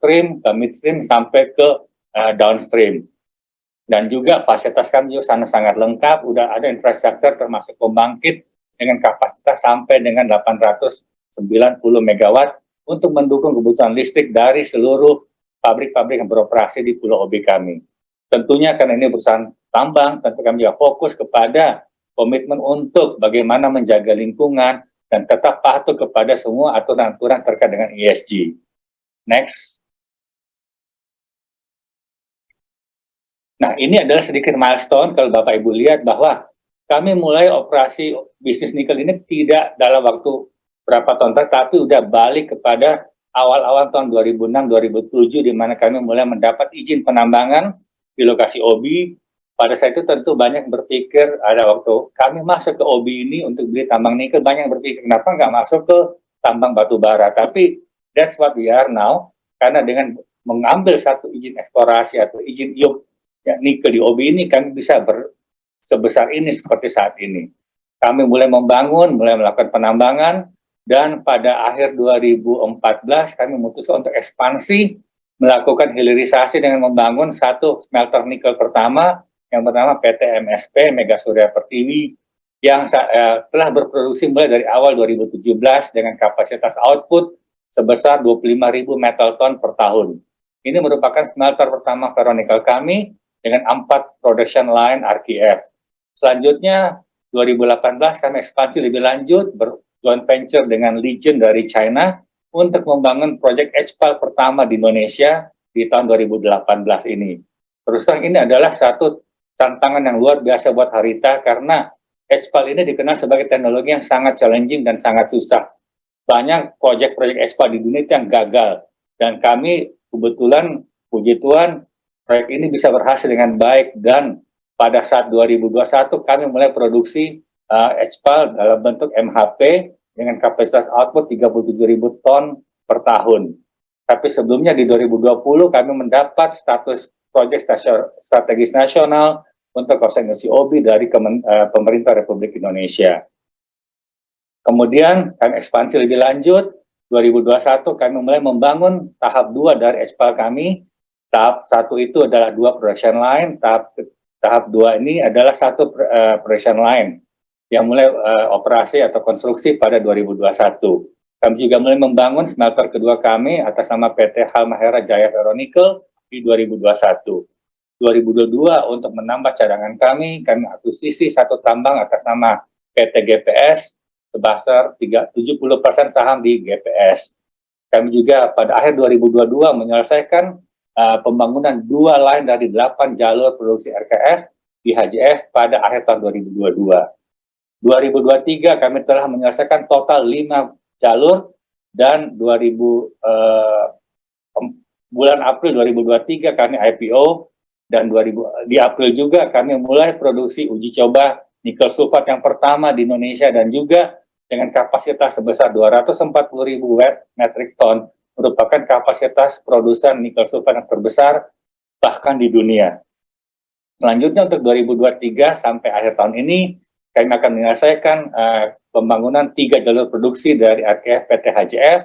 upstream, ke midstream, sampai ke downstream. Dan juga fasilitas kami juga sangat lengkap, udah ada infrastruktur termasuk pembangkit dengan kapasitas sampai dengan 890 megawatt untuk mendukung kebutuhan listrik dari seluruh pabrik-pabrik yang beroperasi di Pulau Obi kami. Tentunya karena ini perusahaan tambang, tentu kami juga fokus kepada komitmen untuk bagaimana menjaga lingkungan dan tetap patuh kepada semua aturan-aturan terkait dengan ESG. Next. Nah, ini adalah sedikit milestone kalau Bapak Ibu lihat bahwa kami mulai operasi bisnis nikel ini tidak dalam waktu berapa tahun, tapi udah balik kepada awal-awal tahun 2006-2007 di mana kami mulai mendapat izin penambangan di lokasi Obi. Pada saat itu tentu banyak berpikir, ada waktu kami masuk ke Obi ini untuk beli tambang nikel, banyak berpikir kenapa nggak masuk ke tambang batu bara. Tapi that's what we are now, karena dengan mengambil satu izin eksplorasi atau izin IUP ya, nikel di Obi ini kami bisa sebesar ini seperti saat ini. Kami mulai membangun, mulai melakukan penambangan, dan pada akhir 2014 kami memutuskan untuk ekspansi, melakukan hilirisasi dengan membangun satu smelter nikel pertama, yang bernama PT MSP Mega Surya Pertiwi, yang telah berproduksi mulai dari awal 2017 dengan kapasitas output sebesar 25.000 metal ton per tahun. Ini merupakan smelter pertama ferronikel kami dengan 4 production line RKF. Selanjutnya 2018 kami ekspansi lebih lanjut, joint venture dengan Legend dari China untuk membangun proyek HPAL pertama di Indonesia di tahun 2018 ini. Terus terang ini adalah satu tantangan yang luar biasa buat Harita karena HPAL ini dikenal sebagai teknologi yang sangat challenging dan sangat susah. Banyak proyek-proyek HPAL di dunia itu yang gagal, dan kami kebetulan, puji Tuhan, proyek ini bisa berhasil dengan baik, dan pada saat 2021 kami mulai produksi HPAL dalam bentuk MHP dengan kapasitas output 37.000 ton per tahun. Tapi sebelumnya di 2020 kami mendapat status proyek strategis nasional untuk kawasan industri Obi dari pemerintah Republik Indonesia. Kemudian kami ekspansi lebih lanjut, 2021 kami mulai membangun tahap 2 dari HPAL kami. Tahap 1 itu adalah 2 production line, tahap 2 ini adalah 1 production line yang mulai operasi atau konstruksi pada 2021. Kami juga mulai membangun smelter kedua kami atas nama PT Halmahera Jaya Ferronikel di 2021. 2022 untuk menambah cadangan kami akuisisi 1 tambang atas nama PT GPS sebesar 70% saham di GPS. Kami juga pada akhir 2022 menyelesaikan pembangunan 2 line dari 8 jalur produksi RKF di HJF pada akhir tahun 2022. 2023 kami telah menyelesaikan total 5 jalur, dan bulan April 2023 kami IPO, dan di April juga kami mulai produksi uji coba nikel sulfat yang pertama di Indonesia, dan juga dengan kapasitas sebesar 240.000 metric ton, merupakan kapasitas produsen nikel sulfat yang terbesar bahkan di dunia. Selanjutnya untuk 2023 sampai akhir tahun ini, kami akan menyelesaikan pembangunan 3 jalur produksi dari RKF PT HJF,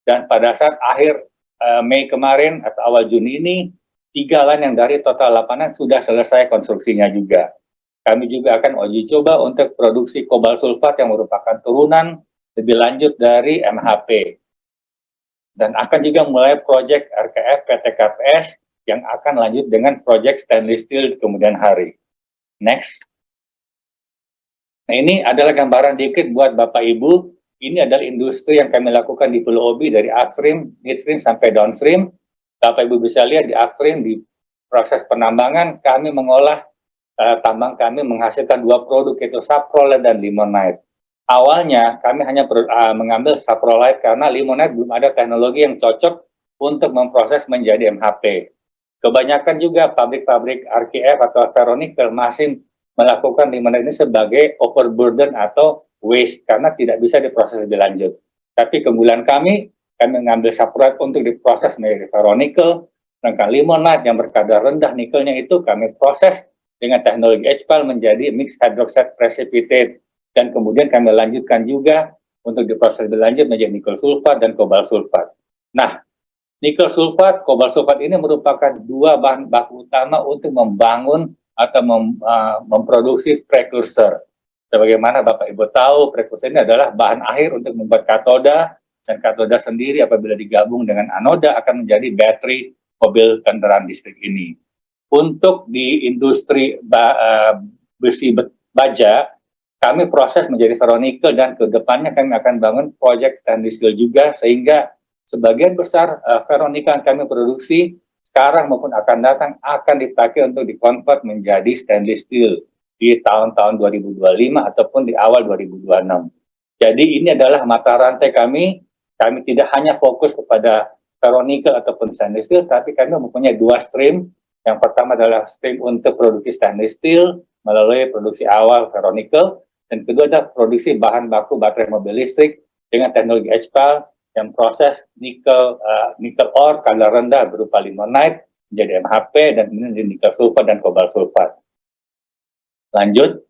dan pada saat akhir Mei kemarin atau awal Juni ini, 3 line yang dari total 8 sudah selesai konstruksinya juga. Kami juga akan uji coba untuk produksi kobalt sulfat yang merupakan turunan lebih lanjut dari MHP. Dan akan juga mulai proyek RKF PT KPS yang akan lanjut dengan proyek stainless steel di kemudian hari. Next. Nah, ini adalah gambaran dikit buat Bapak Ibu. Ini adalah industri yang kami lakukan di Pulau Obi dari upstream, midstream, sampai downstream. Bapak Ibu bisa lihat di upstream, di proses penambangan, kami mengolah tambang kami menghasilkan 2 produk, yaitu saprolite dan limonite. Awalnya kami hanya mengambil saprolite karena limonite belum ada teknologi yang cocok untuk memproses menjadi MHP. Kebanyakan juga pabrik-pabrik RKF atau ferronikel masih melakukan limonite ini sebagai overburden atau waste karena tidak bisa diproses lebih lanjut. Tapi keunggulan kami mengambil saprolite untuk diproses menjadi ferronikel, sedangkan limonite yang berkadar rendah nikelnya itu kami proses dengan teknologi HPAL menjadi mixed hydroxide precipitate, dan kemudian kami lanjutkan juga untuk diproses lebih lanjut menjadi nikel sulfat dan kobalt sulfat. Nah, Nikel sulfat, kobalt sulfat ini merupakan dua bahan baku utama untuk membangun atau memproduksi prekursor. Sebagaimana Bapak Ibu tahu, prekursor ini adalah bahan akhir untuk membuat katoda, dan katoda sendiri apabila digabung dengan anoda akan menjadi baterai mobil kendaraan listrik ini. Untuk di industri besi baja, kami proses menjadi ferronikel, dan ke depannya kami akan bangun proyek stainless steel juga, sehingga sebagian besar ferronikel yang kami produksi sekarang maupun akan datang akan dipakai untuk dikonvert menjadi stainless steel di tahun-tahun 2025 ataupun di awal 2026. Jadi ini adalah mata rantai kami. Kami tidak hanya fokus kepada ferronikel ataupun stainless steel, tapi kami mempunyai dua stream. Yang pertama adalah stream untuk produksi stainless steel melalui produksi awal ferronikel, dan kedua adalah produksi bahan baku baterai mobil listrik dengan teknologi HPAL yang proses nikel ore kadar rendah berupa limonite menjadi MHP, dan kemudian menjadi nikel sulfat dan kobalt sulfat. Lanjut.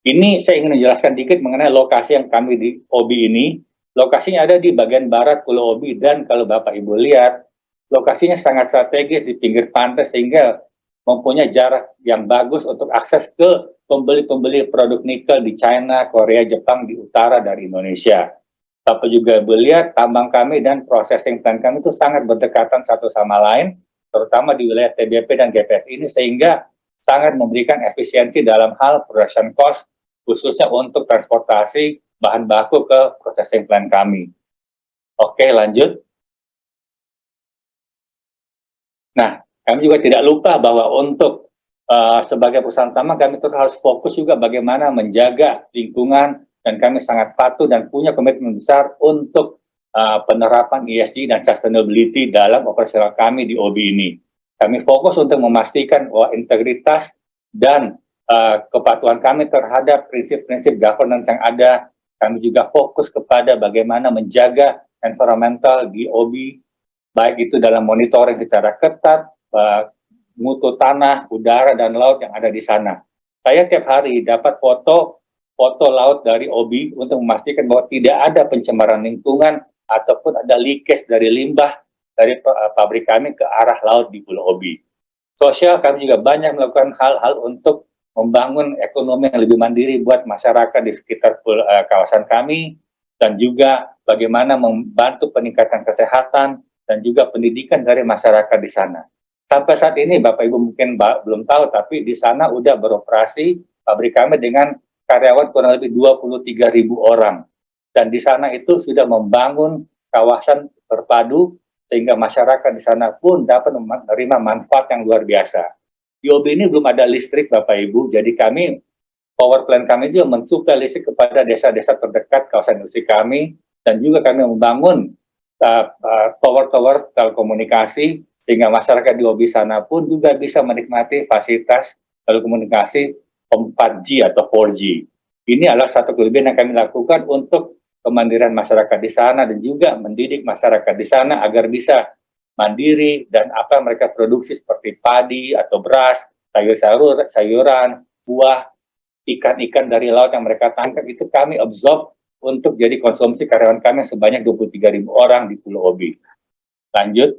Ini saya ingin menjelaskan dikit mengenai lokasi yang kami di Obi ini. Lokasinya ada di bagian barat Pulau Obi, dan kalau Bapak Ibu lihat, lokasinya sangat strategis di pinggir pantai sehingga mempunyai jarak yang bagus untuk akses ke pembeli-pembeli produk nikel di China, Korea, Jepang di utara dari Indonesia. Tapi juga melihat tambang kami dan processing plant kami itu sangat berdekatan satu sama lain, terutama di wilayah TBP dan GPS ini, sehingga sangat memberikan efisiensi dalam hal production cost, khususnya untuk transportasi bahan baku ke processing plant kami. Oke, lanjut. Nah, kami juga tidak lupa bahwa untuk sebagai perusahaan tambang, kami terus harus fokus juga bagaimana menjaga lingkungan, dan kami sangat patuh dan punya komitmen besar untuk penerapan ESG dan sustainability dalam operasional kami di OBI ini. Kami fokus untuk memastikan bahwa integritas dan kepatuhan kami terhadap prinsip-prinsip governance yang ada. Kami juga fokus kepada bagaimana menjaga environmental di OBI, baik itu dalam monitoring secara ketat, mutu tanah, udara, dan laut yang ada di sana. Saya tiap hari dapat foto laut dari OBI untuk memastikan bahwa tidak ada pencemaran lingkungan ataupun ada leakage dari limbah dari pabrik kami ke arah laut di Pulau Obi. Sosial, kami juga banyak melakukan hal-hal untuk membangun ekonomi yang lebih mandiri buat masyarakat di sekitar kawasan kami, dan juga bagaimana membantu peningkatan kesehatan dan juga pendidikan dari masyarakat di sana. Sampai saat ini Bapak Ibu mungkin belum tahu, tapi di sana udah beroperasi pabrik kami dengan karyawan kurang lebih 23.000 orang. Dan di sana itu sudah membangun kawasan terpadu sehingga masyarakat di sana pun dapat menerima manfaat yang luar biasa. Di OB ini belum ada listrik Bapak Ibu, jadi kami, power plant kami juga mensuplai listrik kepada desa-desa terdekat kawasan industri kami, dan juga kami membangun tower-tower telekomunikasi sehingga masyarakat di OB sana pun juga bisa menikmati fasilitas telekomunikasi 4G atau 4G. Ini adalah satu kelebihan yang kami lakukan untuk kemandirian masyarakat di sana, dan juga mendidik masyarakat di sana agar bisa mandiri, dan apa yang mereka produksi seperti padi atau beras, sayuran, buah, ikan-ikan dari laut yang mereka tangkap, itu kami absorb untuk jadi konsumsi karyawan kami sebanyak 23.000 orang di Pulau Obi. Lanjut.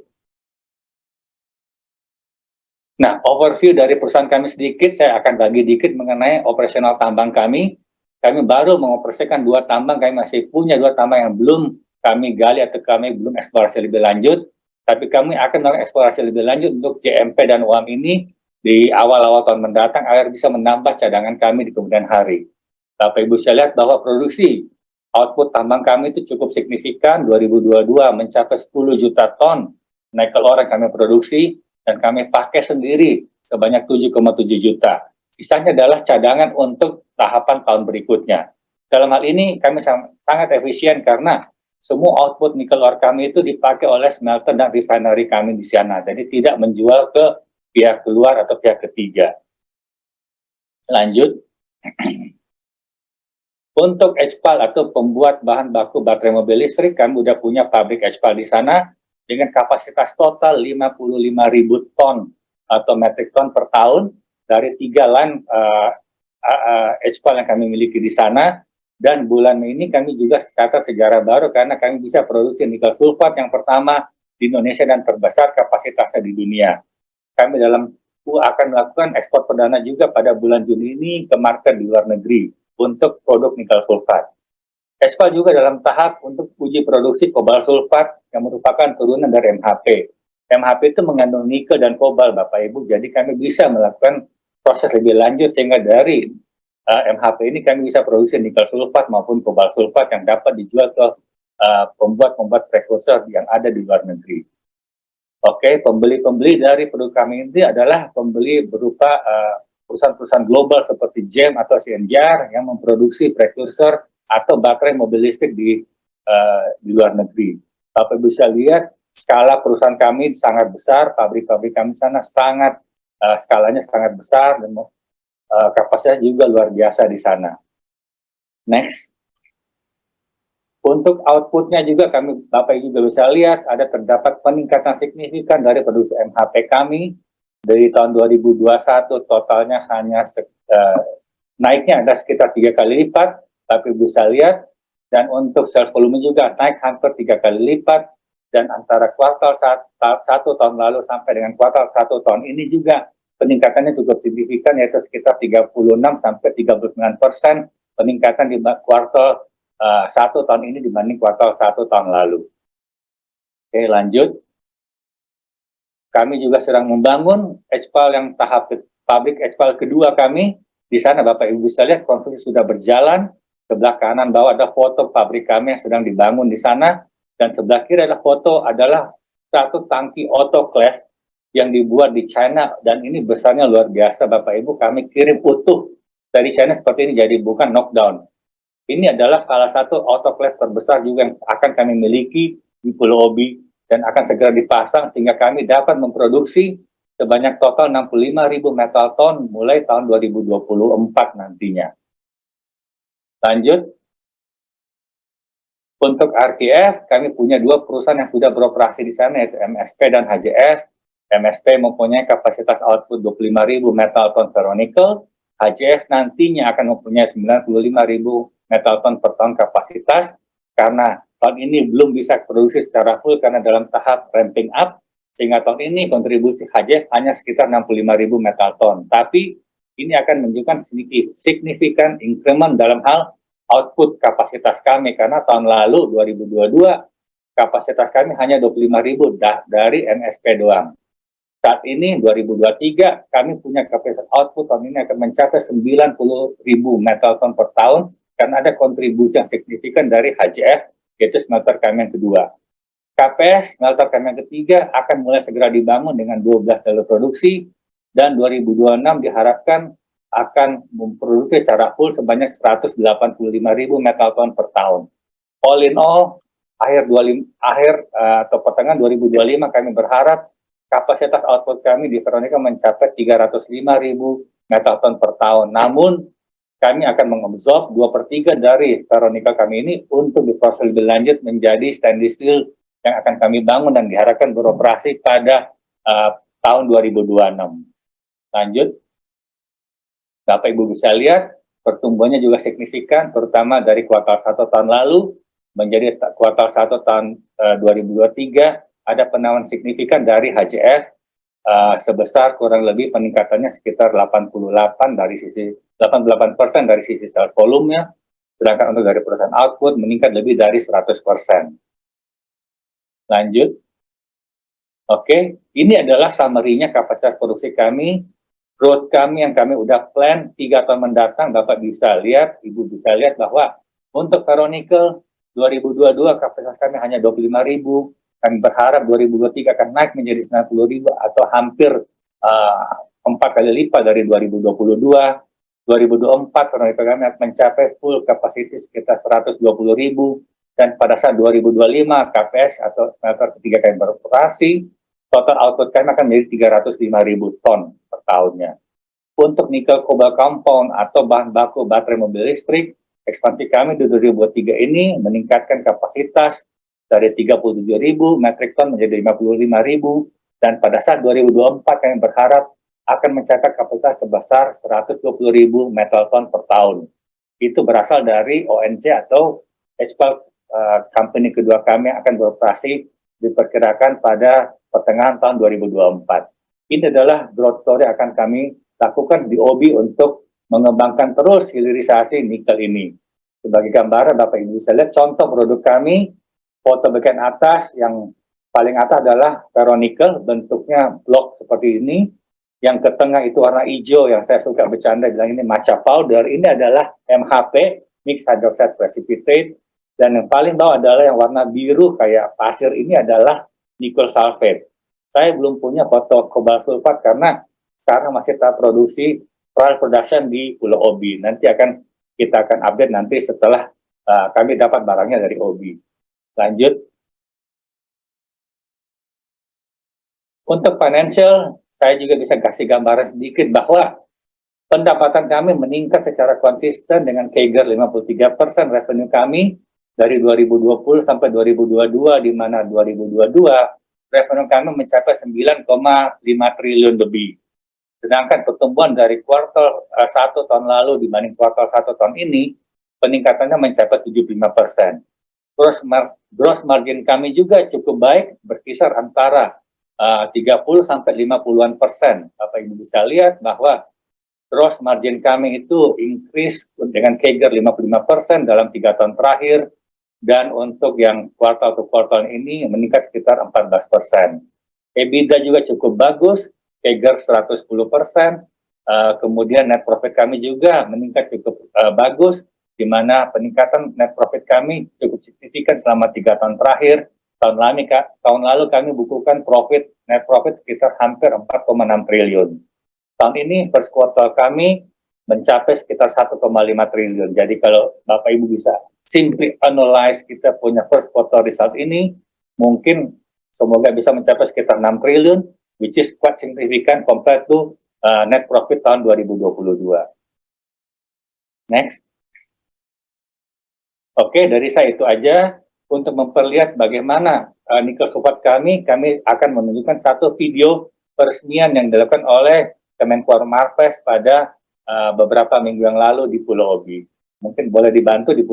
Nah, overview dari perusahaan kami sedikit, saya akan bagi dikit mengenai operasional tambang kami. Kami baru mengoperasikan 2 tambang, kami masih punya 2 tambang yang belum kami gali atau kami belum eksplorasi lebih lanjut. Tapi kami akan melakukan eksplorasi lebih lanjut untuk JMP dan UAM ini di awal-awal tahun mendatang agar bisa menambah cadangan kami di kemudian hari. Bapak Ibu saya lihat bahwa produksi output tambang kami itu cukup signifikan. 2022 mencapai 10 juta ton nikel ore yang kami produksi, dan kami pakai sendiri sebanyak 7,7 juta. Sisanya adalah cadangan untuk tahapan tahun berikutnya. Dalam hal ini kami sangat efisien karena semua output nikel ore kami itu dipakai oleh smelter dan refinery kami di sana. Jadi tidak menjual ke pihak luar atau pihak ketiga. Lanjut. Untuk HPAL atau pembuat bahan baku baterai mobil listrik, kami sudah punya pabrik HPAL di sana dengan kapasitas total 55.000 ton atau metric ton per tahun dari 3 line HPAL yang kami miliki di sana. Dan bulan Mei ini kami juga catat sejarah baru karena kami bisa produksi nikel sulfat yang pertama di Indonesia dan terbesar kapasitasnya di dunia. Kami akan melakukan ekspor perdana juga pada bulan Juni ini ke market di luar negeri untuk produk nikel sulfat. Ekspor juga dalam tahap untuk uji produksi kobalt sulfat yang merupakan turunan dari MHP. MHP itu mengandung nikel dan kobalt, Bapak Ibu, jadi kami bisa melakukan proses lebih lanjut sehingga dari MHP ini kami bisa produksi nikel sulfat maupun kobalt sulfat yang dapat dijual ke pembuat prekursor yang ada di luar negeri. Oke, pembeli-pembeli dari produk kami ini adalah pembeli berupa perusahaan-perusahaan global seperti GEM atau CNJR yang memproduksi prekursor atau baterai mobil listrik di luar negeri. Bapak bisa lihat skala perusahaan kami sangat besar, pabrik-pabrik kami sana sangat skalanya sangat besar dan kapasitasnya juga luar biasa di sana. Next. Untuk outputnya juga kami, Bapak Ibu juga bisa lihat, ada terdapat peningkatan signifikan dari produksi MHP kami. Dari tahun 2021 totalnya hanya naiknya ada sekitar 3 kali lipat, tapi bisa lihat. Dan untuk sales volume juga naik hampir 3 kali lipat. Dan antara kuartal 1 tahun lalu sampai dengan kuartal 1 tahun ini juga peningkatannya cukup signifikan, yaitu sekitar 36-39% peningkatan di kuartal 1 tahun ini dibanding kuartal 1 tahun lalu. Oke, lanjut. Kami juga sedang membangun HPAL yang tahap pabrik HPAL kedua kami. Di sana Bapak Ibu bisa lihat konstruksi sudah berjalan. Sebelah kanan bawah ada foto pabrik kami yang sedang dibangun di sana. Dan sebelah kiri adalah foto adalah satu tangki autoclave yang dibuat di China. Dan ini besarnya luar biasa Bapak Ibu. Kami kirim utuh dari China seperti ini, jadi bukan knockdown. Ini adalah salah satu autoclave terbesar juga yang akan kami miliki di Pulau Obi dan akan segera dipasang sehingga kami dapat memproduksi sebanyak total 65.000 metal ton mulai tahun 2024 nantinya. Lanjut. Untuk RKF, kami punya 2 perusahaan yang sudah beroperasi di sana, yaitu MSP dan HJF. MSP mempunyai kapasitas output 25.000 metal ton ferronikel. HJF nantinya akan mempunyai 95.000 metal ton per tahun kapasitas, karena tahun ini belum bisa produksi secara full karena dalam tahap ramping up, sehingga tahun ini kontribusi HJF hanya sekitar 65.000 metal ton. Tapi ini akan menunjukkan signifikan increment dalam hal output kapasitas kami, karena tahun lalu 2022 kapasitas kami hanya 25.000 dari MSP doang. Saat ini 2023 kami punya kapasitas output tahun ini akan mencapai 90.000 metal ton per tahun karena ada kontribusi yang signifikan dari HJF, yaitu smelter kami yang kedua. KPS, smelter kami yang ketiga, akan mulai segera dibangun dengan 12 jalur produksi, dan 2026 diharapkan akan memproduksi secara full sebanyak 185.000 metal ton per tahun. All in all, atau pertengahan 2025 kami berharap kapasitas output kami di Veronica mencapai 305.000 metal ton per tahun. Namun, kami akan mengabsorb 2/3 dari Veronica kami ini untuk diproses lebih lanjut menjadi stainless steel yang akan kami bangun dan diharapkan beroperasi pada tahun 2026. Lanjut. Bapak Ibu bisa lihat pertumbuhannya juga signifikan, terutama dari kuartal 1 tahun lalu menjadi kuartal 1 tahun 2023, ada penawaran signifikan dari HJF sebesar kurang lebih peningkatannya sekitar 88% dari sisi sales volumenya, sedangkan untuk dari perusahaan output meningkat lebih dari 100%. Lanjut. Oke, ini adalah summary-nya kapasitas produksi kami, growth kami yang kami udah plan 3 tahun mendatang. Bapak bisa lihat, Ibu bisa lihat bahwa untuk ferronikel 2022 kapasitas kami hanya 25.000. Kami berharap 2023 akan naik menjadi 90.000 atau hampir 4 kali lipat dari 2022. 2024 ferronikel kami akan mencapai full kapasitas sekitar 120.000. Dan pada saat 2025 KPS atau smelter ketiga kami beroperasi, total output kami akan menjadi 305.000 ton per tahunnya. Untuk nikel cobalt compound atau bahan baku baterai mobil listrik, ekspansi kami di 2023 ini meningkatkan kapasitas dari 37.000 metrik ton menjadi 55.000, dan pada saat 2024 kami berharap akan mencapai kapasitas sebesar 120.000 metal ton per tahun. itu berasal dari ONC atau export company kedua kami yang akan beroperasi diperkirakan pada pertengahan tahun 2024. Ini adalah growth story akan kami lakukan di OBI untuk mengembangkan terus hilirisasi nikel ini. Sebagai gambaran Bapak Ibu bisa lihat contoh produk kami, foto bagian atas yang paling atas adalah ferronikel, bentuknya blok seperti ini. Yang ke tengah itu warna hijau yang saya suka bercanda bilang ini matcha powder. Ini adalah MHP, mixed hydroxide precipitate. Dan yang paling bawah adalah yang warna biru kayak pasir, ini adalah nickel sulfate. Saya belum punya foto cobalt sulfat karena sekarang masih tahap produksi trial production di Pulau Obi. Nanti kita akan update nanti setelah kami dapat barangnya dari Obi. Lanjut. Untuk financial, saya juga bisa kasih gambaran sedikit bahwa pendapatan kami meningkat secara konsisten dengan CAGR 53% revenue kami dari 2020 sampai 2022, di mana 2022 revenue kami mencapai 9,5 triliun lebih. Sedangkan pertumbuhan dari kuartal 1 tahun lalu dibanding kuartal 1 tahun ini, peningkatannya mencapai 75%. Gross margin kami juga cukup baik, berkisar antara 30-50%. Bapak Ibu bisa lihat bahwa gross margin kami itu increase dengan CAGR 55% dalam 3 tahun terakhir, dan untuk yang kuartal ke kuartal ini meningkat sekitar 14%. EBITDA juga cukup bagus, CAGR 110%, kemudian net profit kami juga meningkat cukup bagus, di mana peningkatan net profit kami cukup signifikan selama 3 tahun terakhir. Tahun lalu kami bukukan net profit sekitar hampir 4,6 triliun. Tahun ini first quarter kami mencapai sekitar 1,5 triliun. Jadi kalau Bapak Ibu bisa simply analyze kita punya first quarter result ini, mungkin semoga bisa mencapai sekitar 6 triliun, which is quite significant compared to net profit tahun 2022. Next. Oke, dari saya itu aja. Untuk memperlihat bagaimana nikel sulfat kami akan menunjukkan satu video peresmian yang dilakukan oleh Kemenpora Marves pada beberapa minggu yang lalu di Pulau Obi. Mungkin boleh dibantu diputar.